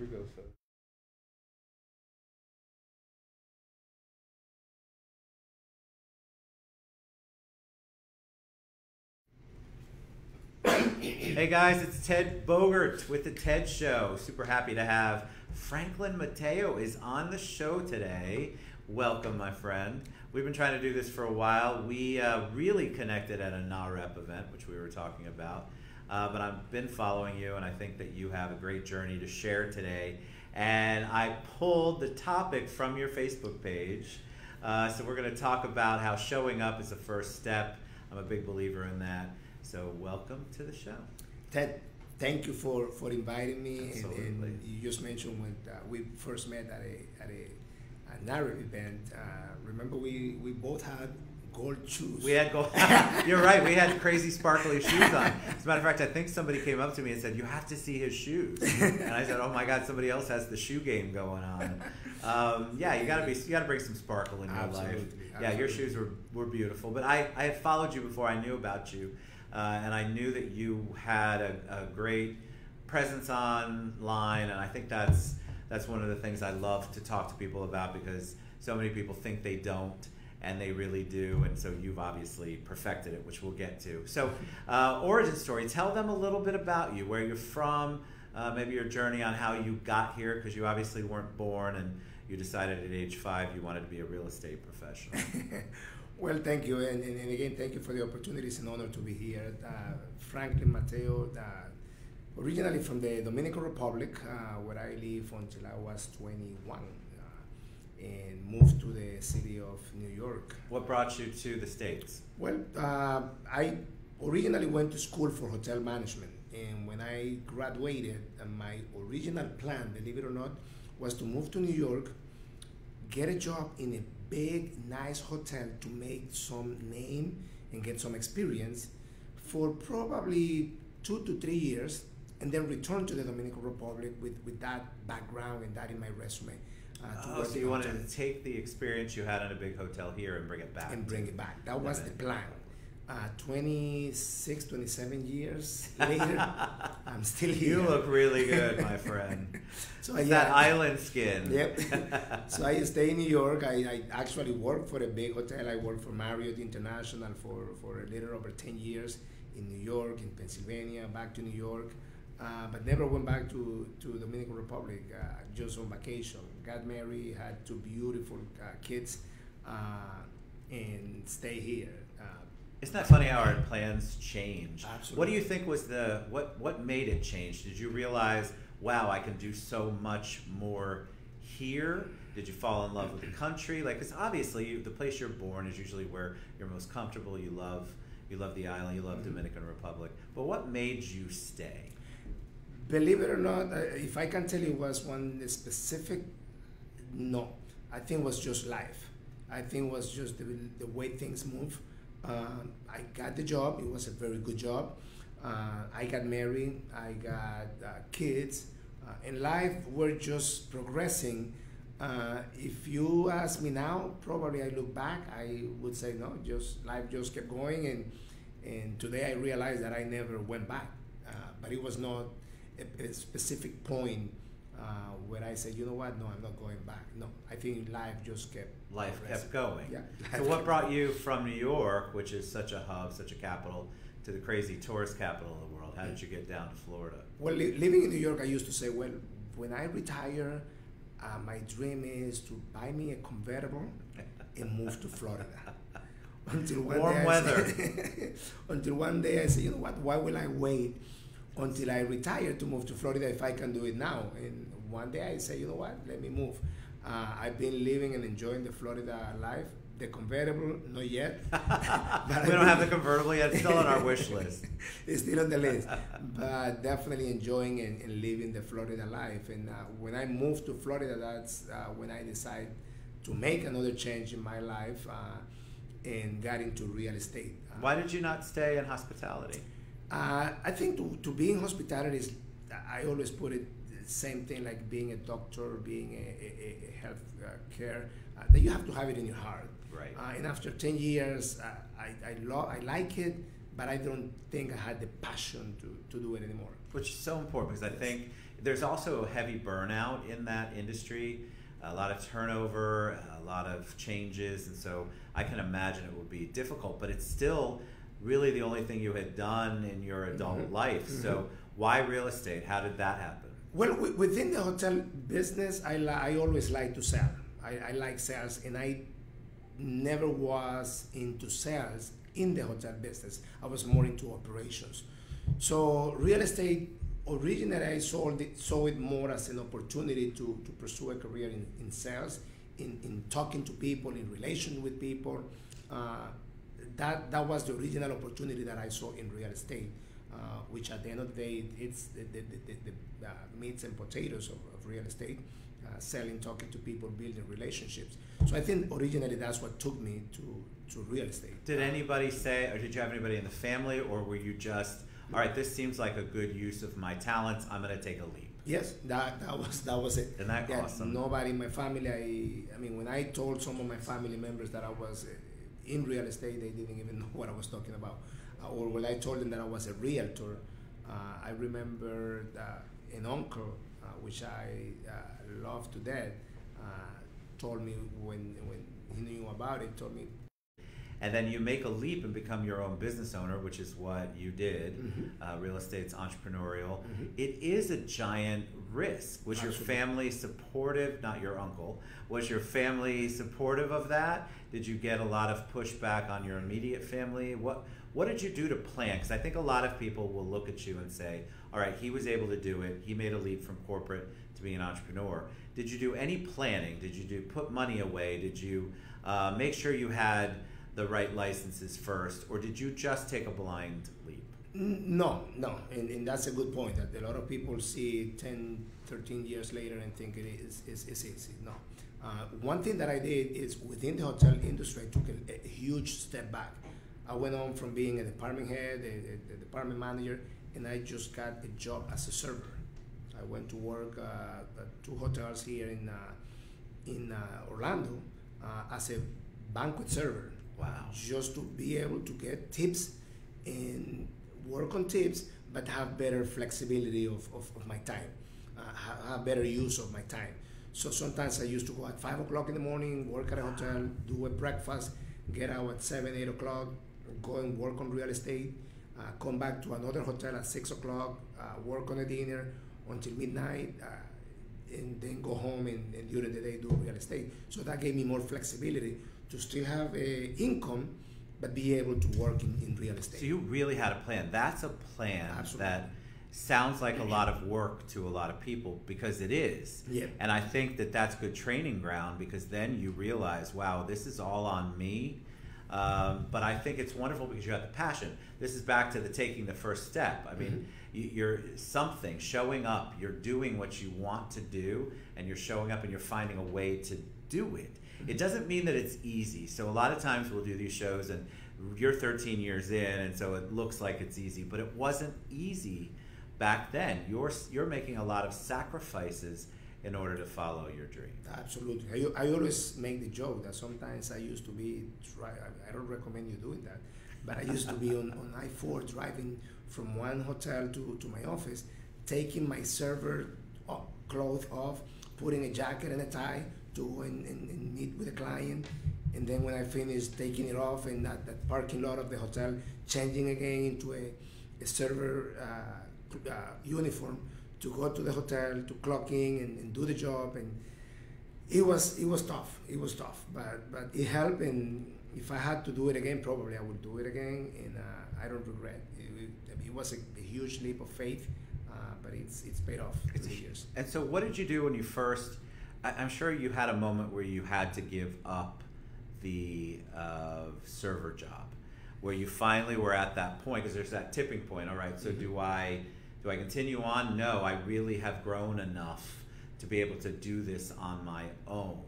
we go, folks. Hey guys, it's Ted Bogert with the Ted Show. Super happy to have Franklin Mateo is on the show today. Welcome, my friend. We've been trying to do this for a while. We really connected at a NAREP event, which we were talking about. But I've been following you, and I think that you have a great journey to share today. And I pulled the topic from your Facebook page. So we're going to talk about how showing up is the first step. I'm a big believer in that. So welcome to the show. Ted, thank you for inviting me. And you just mentioned when we first met at a NAREP event. Remember, we both had gold shoes. We had gold. You're right. We had crazy sparkly shoes on. As a matter of fact, I think somebody came up to me and said, "You have to see his shoes." And I said, "Oh my God, somebody else has the shoe game going on." Yeah, you gotta bring some sparkle in your life. Yeah, your shoes were beautiful. But I had followed you before I knew about you. And I knew that you had a great presence online, and I think that's one of the things I love to talk to people about, because so many people think they don't, and they really do, and so you've obviously perfected it, which we'll get to. So, origin story, tell them a little bit about you, where you're from, maybe your journey on how you got here, because you obviously weren't born, and you decided at age 5 you wanted to be a real estate professional. Well, thank you, and again, thank you for the opportunity. It's an honor to be here. Franklin Mateo, originally from the Dominican Republic, where I lived until I was 21, and moved to the city of New York. What brought you to the States? Well, I originally went to school for hotel management, and when I graduated, my original plan, believe it or not, was to move to New York, get a job in a big, nice hotel to make some name and get some experience for probably 2 to 3 years, and then return to the Dominican Republic with that background and that in my resume. So you wanted to take the experience you had in a big hotel here and bring it back. And bring it back. That was the plan. 26, 27 years later, I'm still here. You look really good, my friend. So it's that island skin. Yep. So I stay in New York. I actually worked for a big hotel. I worked for Marriott International for a little over 10 years in New York, in Pennsylvania, back to New York. But never went back to Dominican Republic, just on vacation. Got married, had 2 beautiful kids, and stay here. Isn't that funny how our plans change? Absolutely. What do you think was what made it change? Did you realize, wow, I can do so much more here? Did you fall in love with the country? Like, because obviously the place you're born is usually where you're most comfortable. You love the island. You love Dominican Republic. But what made you stay? Believe it or not, if I can tell you was one specific, no. I think it was just life. I think it was just the way things move. I got the job. It was a very good job. I got married. I got kids. In life, we're just progressing. If you ask me now, probably I look back, I would say no. Just life just kept going, and today I realize that I never went back. But it was not a specific point where I said, you know what, no, I'm not going back. No, I think life just kept going. Yeah. So what brought you from New York, which is such a hub, such a capital, to the crazy tourist capital of the world? How did you get down to Florida? Well, living in New York, I used to say, well, when I retire, my dream is to buy me a convertible and move to Florida. Until one day I said, you know what, why will I wait until I retire to move to Florida if I can do it now? And one day I say, you know what, let me move. I've been living and enjoying the Florida life. The convertible, not yet. We don't have the convertible yet. It's still on our wish list. It's still on the list. But definitely enjoying and living the Florida life. And when I moved to Florida, that's when I decided to make another change in my life and got into real estate. Why did you not stay in hospitality? I think to be in hospitality is, I always put it the same thing like being a doctor, being a health care, that you have to have it in your heart. Right. And after 10 years, I like it, but I don't think I had the passion to do it anymore. Which is so important, because I think there's also a heavy burnout in that industry, a lot of turnover, a lot of changes, and so I can imagine it would be difficult, but it's still really the only thing you had done in your adult life. So why real estate? How did that happen? Well, within the hotel business, I always like to sell. I like sales, and I never was into sales in the hotel business. I was more into operations. So real estate, originally I saw it more as an opportunity to pursue a career in sales, in talking to people, in relation with people. That was the original opportunity that I saw in real estate, which at the end of the day, it's the meats and potatoes of real estate, selling, talking to people, building relationships. So I think originally that's what took me to real estate. Did anybody say, or did you have anybody in the family, or were you just, all right, this seems like a good use of my talents, I'm going to take a leap? Yes, that was it. Isn't that awesome? Nobody in my family, I mean, when I told some of my family members that I was in real estate, they didn't even know what I was talking about. Or when I told them that I was a realtor, I remember an uncle, which I love to death, told me when he knew about it, told me. And then you make a leap and become your own business owner, which is what you did. Real estate's entrepreneurial. It is a giant risk. Was your family supportive? Not your uncle. Was your family supportive of that? Did you get a lot of pushback on your immediate family? What did you do to plan? Because I think a lot of people will look at you and say, all right, he was able to do it. He made a leap from corporate to being an entrepreneur. Did you do any planning? Did you put money away? Did you make sure you had the right licenses first, or did you just take a blind leap? No, and that's a good point, that a lot of people see 10, 13 years later and think it's easy. No. One thing that I did is within the hotel industry, I took a huge step back. I went on from being a department head, a department manager, and I just got a job as a server. I went to work at 2 hotels here in Orlando as a banquet server. Wow. Just to be able to get tips and work on tips, but have better flexibility of my time, have better use of my time. So sometimes I used to go at 5 o'clock in the morning, work at a hotel, do a breakfast, get out at 7, 8 o'clock, go and work on real estate, come back to another hotel at 6 o'clock, work on a dinner until midnight, and then go home and during the day do real estate. So that gave me more flexibility to still have income, but be able to work in real estate. So you really had a plan. That's a plan. Absolutely. That sounds like a lot of work to a lot of people, because it is. Yeah. And I think that's good training ground, because then you realize, wow, this is all on me. But I think it's wonderful because you have the passion. This is back to the taking the first step. I mean, you're something, showing up, you're doing what you want to do, and you're showing up and you're finding a way to do it. It doesn't mean that it's easy. So a lot of times we'll do these shows and you're 13 years in, and so it looks like it's easy, but it wasn't easy back then. You're making a lot of sacrifices in order to follow your dream. Absolutely. I always make the joke that sometimes I used to be, I don't recommend you doing that, but I used to be on I-4 driving from one hotel to my office, taking my server clothes off, putting a jacket and a tie to go and meet with a client, and then when I finished, taking it off in that parking lot of the hotel, changing again into a server uniform to go to the hotel, to clock in and do the job. And it was tough. It was tough, but it helped. And if I had to do it again, probably I would do it again. And I don't regret. It was a huge leap of faith, but it's paid off through the years. And so, what did you do when you first? I'm sure you had a moment where you had to give up the server job, where you finally were at that point, because there's that tipping point. All right, so do I continue on? No, I really have grown enough to be able to do this on my own.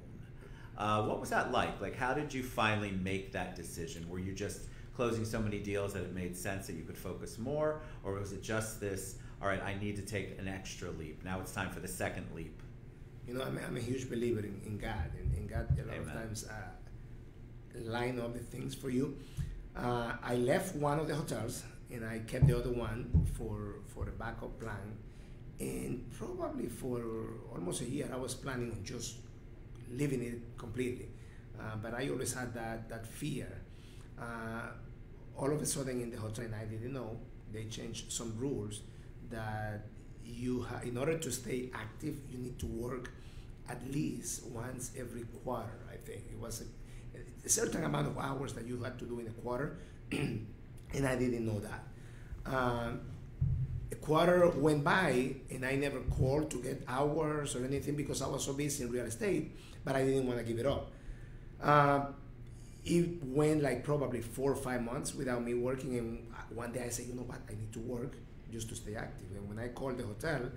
What was that like? Like, how did you finally make that decision? Were you just closing so many deals that it made sense that you could focus more, or was it just this, all right, I need to take an extra leap, now it's time for the second leap? You know, I'm a huge believer in God, and God a lot of times line up the things for you. I left one of the hotels and I kept the other one for a backup plan, And probably for almost a year, I was planning on just leaving it completely. But I always had that fear. All of a sudden in the hotel, and I didn't know, they changed some rules that in order to stay active, you need to work at least once every quarter, I think. It was a certain amount of hours that you had to do in a quarter, and I didn't know that. A quarter went by, and I never called to get hours or anything because I was so busy in real estate, but I didn't want to give it up. It went like probably 4 or 5 months without me working, and one day I said, you know what, I need to work just to stay active. And when I called the hotel,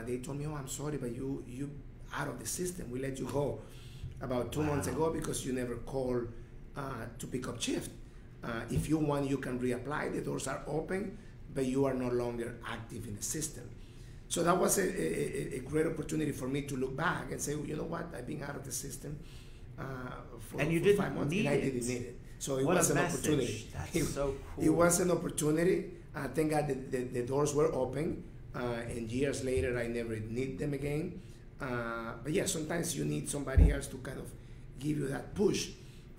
they told me, oh, I'm sorry, but you out of the system. We let you go about 2 months ago because you never called to pick up shift. If you want, you can reapply. The doors are open, but you are no longer active in the system. So that was a great opportunity for me to look back and say, well, you know what, I've been out of the system for 5 months, and I didn't need it. So it was an opportunity. That's so cool. It was an opportunity. Thank God the doors were open, and years later I never need them again. But yeah, sometimes you need somebody else to kind of give you that push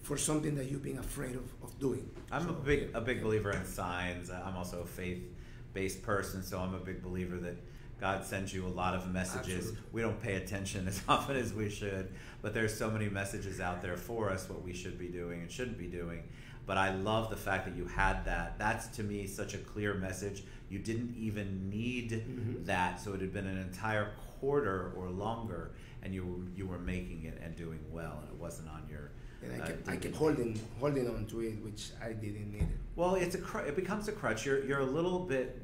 for something that you've been afraid of doing. I'm a big believer in signs. I'm also a faith-based person, so I'm a big believer that God sends you a lot of messages. Absolutely. We don't pay attention as often as we should, but there's so many messages out there for us, what we should be doing and shouldn't be doing. But I love the fact that you had that. That's, to me, such a clear message. You didn't even need that, so it had been an entire quarter or longer, and you were making it and doing well, and it wasn't on your... And I kept holding on to it, which I didn't need it. Well, it becomes a crutch. You're a little bit...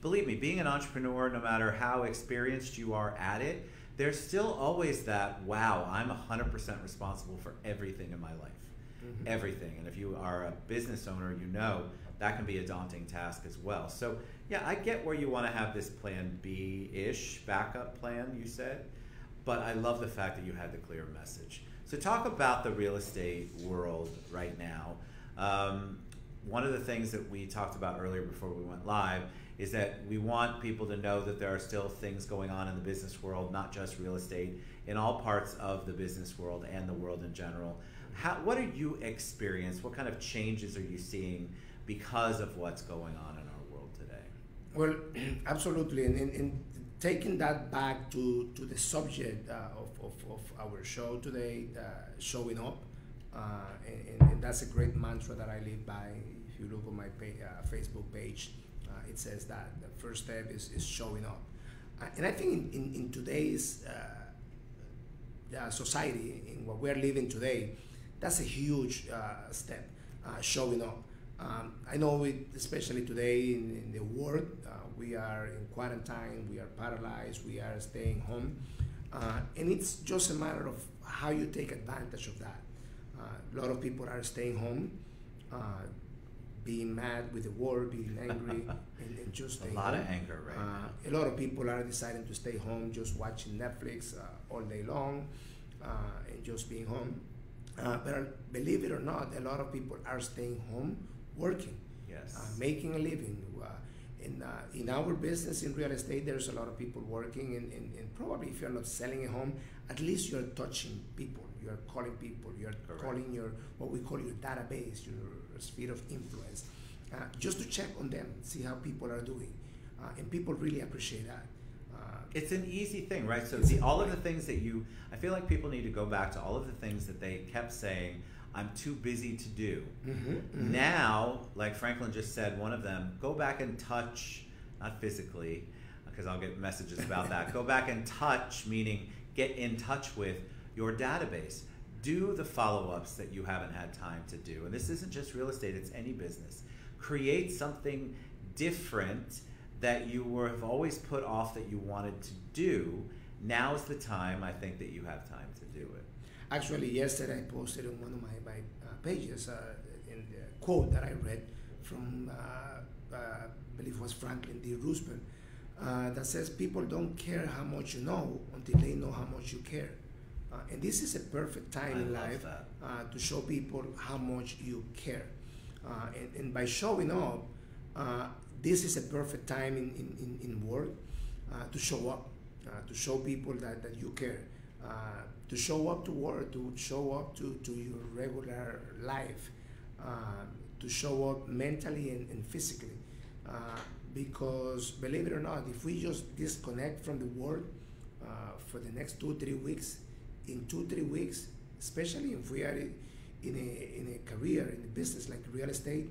Believe me, being an entrepreneur, no matter how experienced you are at it, there's still always that, wow, I'm 100% responsible for everything in my life. Everything. And if you are a business owner, you know that can be a daunting task as well. So yeah, I get where you want to have this plan B-ish backup plan, you said, but I love the fact that you had the clear message. So talk about the real estate world right now. One of the things that we talked about earlier before we went live is that we want people to know that there are still things going on in the business world, not just real estate, in all parts of the business world and the world in general. What are you experiencing? What kind of changes are you seeing because of what's going on in our world today? Well, absolutely. And taking that back to the subject of our show today, showing up, and that's a great mantra that I live by. If you look on my Facebook page, it says that the first step is showing up. And I think in today's society, in what we're living today, that's a huge step, showing up. I know especially today in the world, we are in quarantine, we are paralyzed, we are staying home. And it's just a matter of how you take advantage of that. A lot of people are staying home, being mad with the world, being angry, and just staying home. A lot of anger, right? A lot of people are deciding to stay home, just watching Netflix all day long, and just being home. But believe it or not, a lot of people are staying home, working, making a living. In our business in real estate, there's a lot of people working, and probably if you're not selling a home, at least you're touching people. You're calling people. You're calling what we call your database, your sphere of influence, just to check on them, see how people are doing, and people really appreciate that. It's an easy thing, right? So all of the things that I feel like people need to go back to all of the things that they kept saying, I'm too busy to do. Now, like Franklin just said, one of them, go back and touch, not physically, because I'll get messages about that. Go back and touch, meaning get in touch with your database. Do the follow-ups that you haven't had time to do. And this isn't just real estate, it's any business. Create something different that you have always put off that you wanted to do. Now's the time, I think, that you have time to do it. Actually, yesterday I posted on one of my pages in the quote that I read from, I believe it was Franklin D. Roosevelt, that says, people don't care how much you know until they know how much you care. And this is a perfect time in life to show people how much you care. And by showing up, this is a perfect time in work. to show up, to show people that you care, to show up to work, to show up to your regular life, to show up mentally and physically. Because believe it or not, if we just disconnect from the world for the next 2-3 weeks, in 2-3 weeks, especially if we are in a career, in a business like real estate,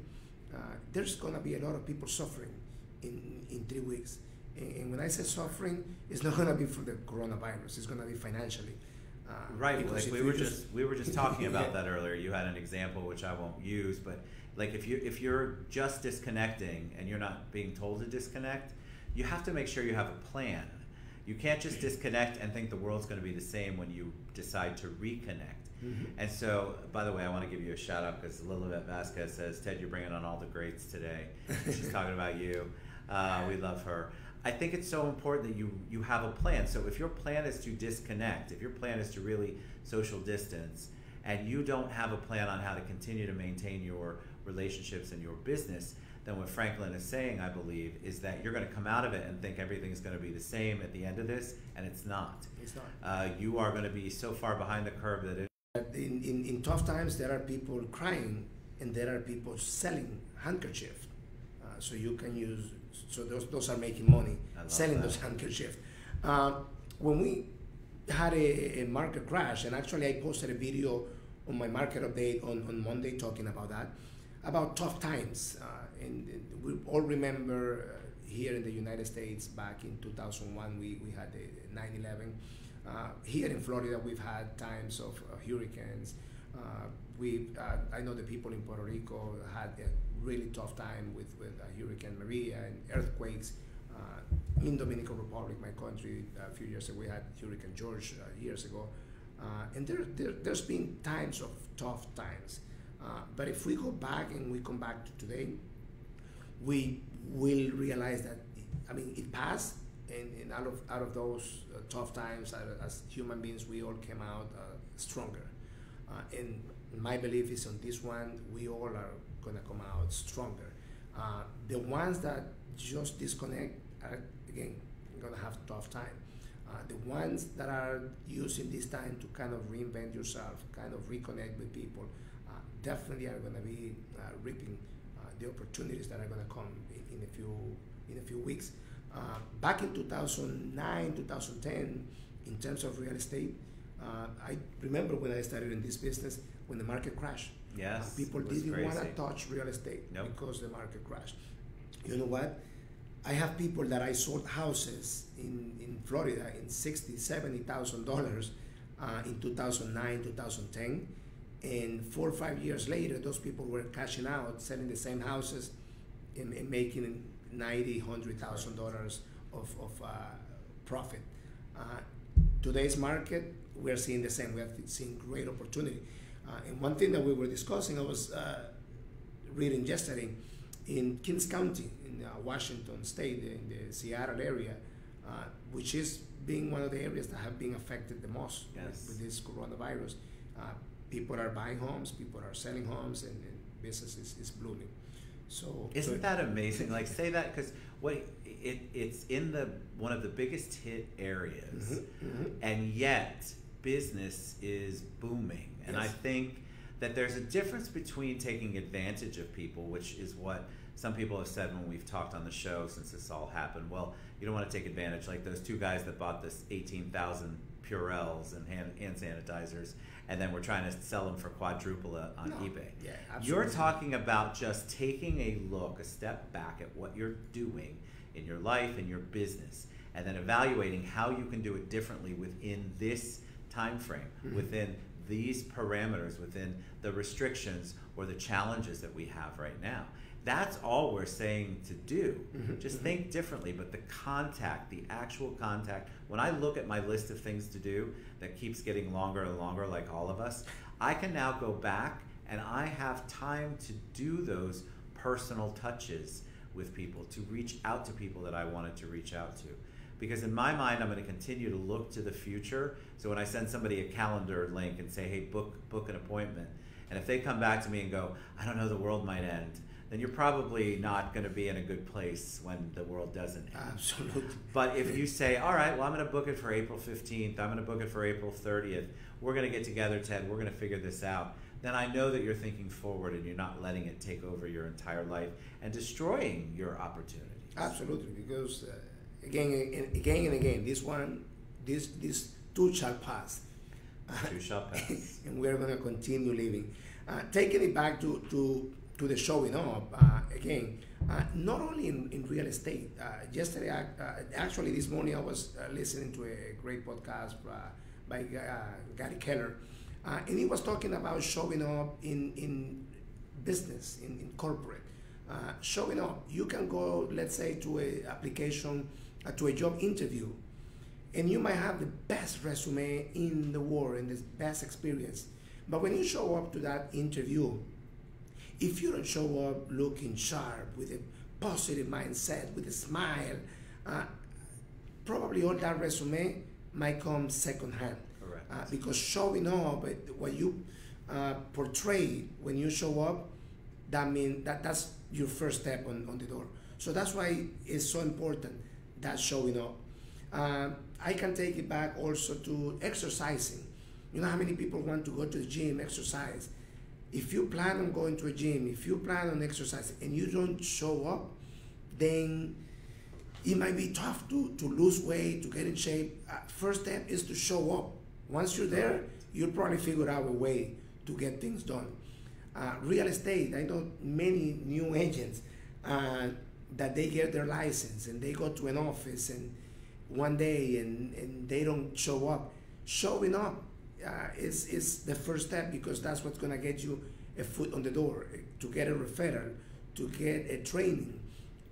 there's gonna be a lot of people suffering in 3 weeks. And when I say suffering, it's not gonna be from the coronavirus, it's gonna be financially. Right, like we were just talking about that earlier. You had an example which I won't use, but like if you're just disconnecting and you're not being told to disconnect, you have to make sure you have a plan. You can't just disconnect and think the world's going to be the same when you decide to reconnect. Mm-hmm. And so, by the way, I want to give you a shout out because Lilibet Vasquez says, Ted, you're bringing on all the greats today. She's talking about you. We love her. I think it's so important that you have a plan. So if your plan is to disconnect, if your plan is to really social distance, and you don't have a plan on how to continue to maintain your relationships and your business, then what Franklin is saying, I believe, is that you're going to come out of it and think everything's going to be the same at the end of this, and it's not. It's not. You are going to be so far behind the curve that in tough times, there are people crying, and there are people selling handkerchiefs. So you can use, so those are making money, selling those handkerchiefs. When we had a market crash, and actually I posted a video on my market update on Monday talking about that, about tough times. And we all remember here in the United States back in 2001, we had the 9/11. Here in Florida, we've had times of hurricanes. I know the people in Puerto Rico had a really tough time with Hurricane Maria and earthquakes. In Dominican Republic, my country, a few years ago, we had Hurricane George years ago. And there's been times of tough times. But if we go back and we come back to today, we will realize that, I mean, it passed, and out of those tough times, as human beings, we all came out stronger. And my belief is on this one, we all are gonna come out stronger. The ones that just disconnect are, again, gonna have a tough time. The ones that are using this time to kind of reinvent yourself, kind of reconnect with people, definitely are gonna be reaping the opportunities that are gonna come in a few weeks. Back in 2009, 2010, in terms of real estate, I remember when I started in this business, when the market crashed. Yes, people didn't want to touch real estate because the market crashed. You know what? I have people that I sold houses in Florida in $60,000, $70,000 in 2009, 2010. And 4 or 5 years later, those people were cashing out, selling the same houses and making $90,000, $100,000 of profit. Today's market, we're seeing the same. We have seen great opportunity. And one thing that we were discussing, I was reading yesterday, in Kings County, in Washington State, in the Seattle area, which is being one of the areas that have been affected the most with this coronavirus. People are buying homes, people are selling homes, and business is blooming. So isn't that amazing? Like, say that, because it's in one of the biggest hit areas, and yet business is booming. And I think that there's a difference between taking advantage of people, which is what some people have said when we've talked on the show since this all happened. Well, you don't want to take advantage, like those two guys that bought this 18,000 Purells and hand sanitizers, and then we're trying to sell them for quadruple on eBay. Yeah, absolutely. You're talking about just taking a look, a step back at what you're doing in your life and your business, and then evaluating how you can do it differently within this time frame, within these parameters, within the restrictions or the challenges that we have right now. That's all we're saying to do. Just think differently, but the contact, the actual contact, when I look at my list of things to do that keeps getting longer and longer, like all of us, I can now go back and I have time to do those personal touches with people, to reach out to people that I wanted to reach out to. Because in my mind, I'm going to continue to look to the future. So when I send somebody a calendar link and say, hey, book an appointment, and if they come back to me and go, I don't know, the world might end, then you're probably not going to be in a good place when the world doesn't end. Absolutely. But if you say, all right, well, I'm going to book it for April 15th, I'm going to book it for April 30th, we're going to get together, Ted, we're going to figure this out, then I know that you're thinking forward and you're not letting it take over your entire life and destroying your opportunities. Absolutely, because again and again, this too shall pass. Too shall pass. And we're going to continue living. Taking it back to the showing up, again, not only in real estate. Yesterday, actually this morning, I was listening to a great podcast by Gary Keller, and he was talking about showing up in business, in corporate. Showing up, you can go, let's say, to a application, to a job interview, and you might have the best resume in the world and the best experience. But when you show up to that interview, if you don't show up looking sharp, with a positive mindset, with a smile, probably all that resume might come secondhand. Correct. Because showing up, what you portray when you show up, that means that's your first step on the door. So that's why it's so important, that showing up. I can take it back also to exercising. You know how many people want to go to the gym, exercise? If you plan on going to a gym, if you plan on exercising and you don't show up, then it might be tough to lose weight, to get in shape. First step is to show up. Once you're there, you'll probably figure out a way to get things done. Real estate, I know many new agents that they get their license and they go to an office and one day and they don't show up. Showing up is the first step, because that's what's going to get you a foot on the door, to get a referral, to get a training,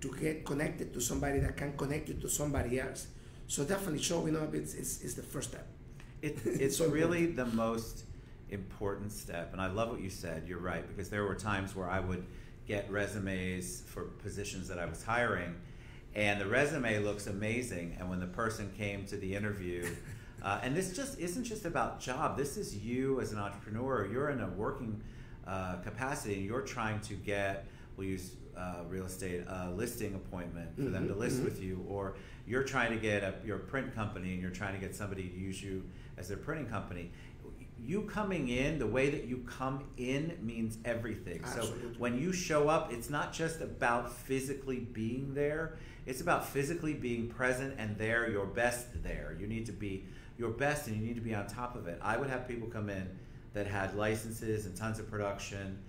to get connected to somebody that can connect you to somebody else. So definitely showing up is the first step. It's so really the most important step, and I love what you said. You're right, because there were times where I would get resumes for positions that I was hiring, and the resume looks amazing, and when the person came to the interview, and this just isn't just about job, this is you as an entrepreneur. You're in a working capacity, and you're trying to get, we'll use real estate, listing appointment for them to list with you, or you're trying to get your print company and you're trying to get somebody to use you as their printing company. You coming in, the way that you come in means everything. Absolutely. So when you show up, it's not just about physically being there, it's about physically being present and there, your best there. You need to be your best and you need to be on top of it. I would have people come in that had licenses and tons of production,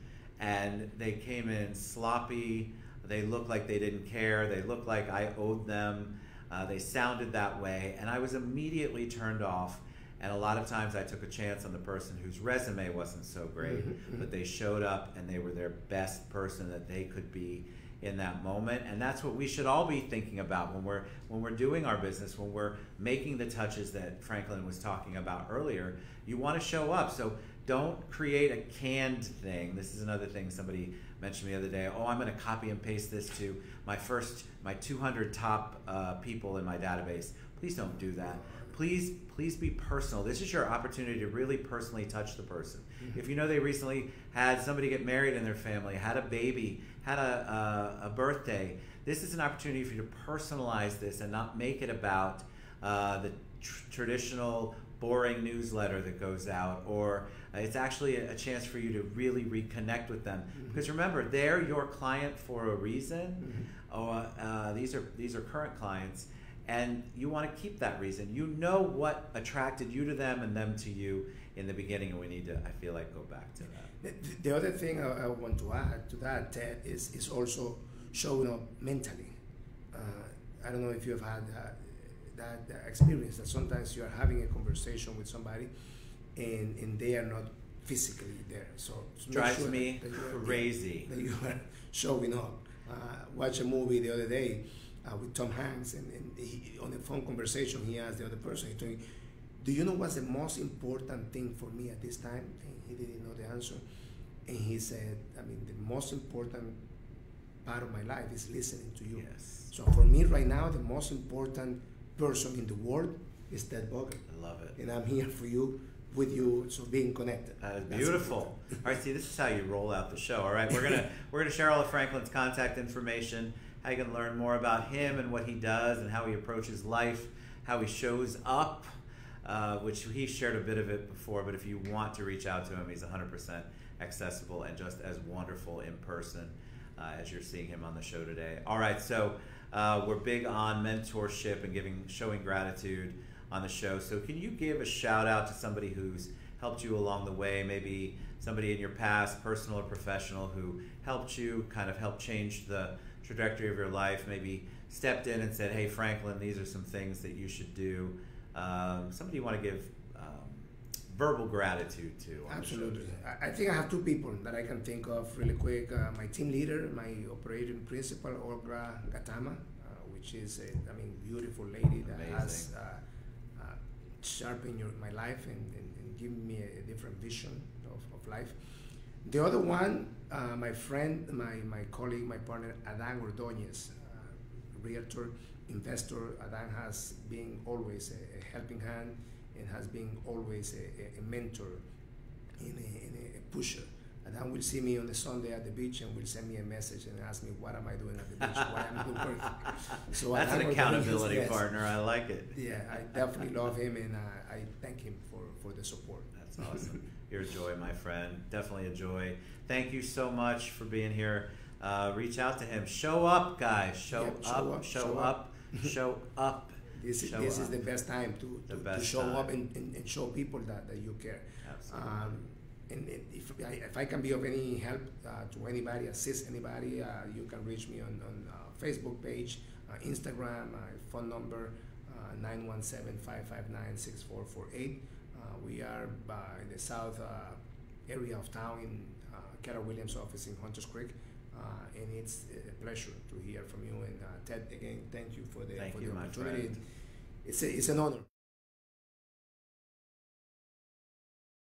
and they came in sloppy, they looked like they didn't care, they looked like I owed them, they sounded that way, and I was immediately turned off. And a lot of times I took a chance on the person whose resume wasn't so great, but they showed up and they were their best person that they could be in that moment. And that's what we should all be thinking about when we're doing our business, when we're making the touches that Franklin was talking about earlier. You want to show up. So don't create a canned thing. This is another thing somebody mentioned the other day. Oh, I'm going to copy and paste this to my 200 top people in my database. Please don't do that. Please be personal. This is your opportunity to really personally touch the person. If you know they recently had somebody get married in their family, had a baby, had a birthday, this is an opportunity for you to personalize this and not make it about the traditional boring newsletter that goes out, or it's actually a chance for you to really reconnect with them. Because remember, they're your client for a reason. These are current clients. And you want to keep that reason. You know what attracted you to them and them to you in the beginning, and we need to, I feel like, go back to that. The other thing I want to add to that, Ted, is also showing up mentally. I don't know if you've had that experience, that sometimes you are having a conversation with somebody and they are not physically there. So drives me crazy. That you are showing up. Watch a movie the other day with Tom Hanks, and he, on a phone conversation, he asked the other person, he told me, do you know what's the most important thing for me at this time? And he didn't know the answer. And he said, I mean, the most important part of my life is listening to you. Yes. So for me right now, the most important person in the world is Ted Bogan. I love it. And I'm here for you with you, so being connected. Beautiful. All right, see, this is how you roll out the show. All right, we're gonna share all of Franklin's contact information, how you can learn more about him and what he does and how he approaches life, how he shows up, which he shared a bit of it before. But if you want to reach out to him, he's 100% accessible and just as wonderful in person as you're seeing him on the show today. All right, so we're big on mentorship and showing gratitude on the show. So can you give a shout out to somebody who's helped you along the way, maybe somebody in your past, personal or professional, who helped you, kind of helped change the trajectory of your life, maybe stepped in and said, hey, Franklin, these are some things that you should do. Somebody you want to give verbal gratitude to? Absolutely. I think I have two people that I can think of really quick. My team leader, my operating principal, Olga Gatama, which is a beautiful lady that Amazing. has sharpened my life and given me a different vision of life. The other one, my friend, my colleague, my partner, Adan Ordóñez, realtor, investor. Adan has been always a helping hand and has been always a mentor and a pusher. Adan will see me on a Sunday at the beach and will send me a message and ask me what am I doing at the beach, why am I working. So that's Adan an accountability partner. I like it. Yeah, I definitely love him, and I thank him for the support. That's awesome. You're a joy, my friend. Definitely a joy. Thank you so much for being here. Reach out to him. Show up, guys. Show up. Show up. This is the best time to show up and show people that you care. Absolutely. And if I can be of any help to anybody, assist anybody, you can reach me on Facebook page, Instagram, phone number 917-559-6448. We are in the south area of town in Keller Williams' office in Hunters Creek. And it's a pleasure to hear from you. And Ted, again, thank you for the opportunity. It's an honor.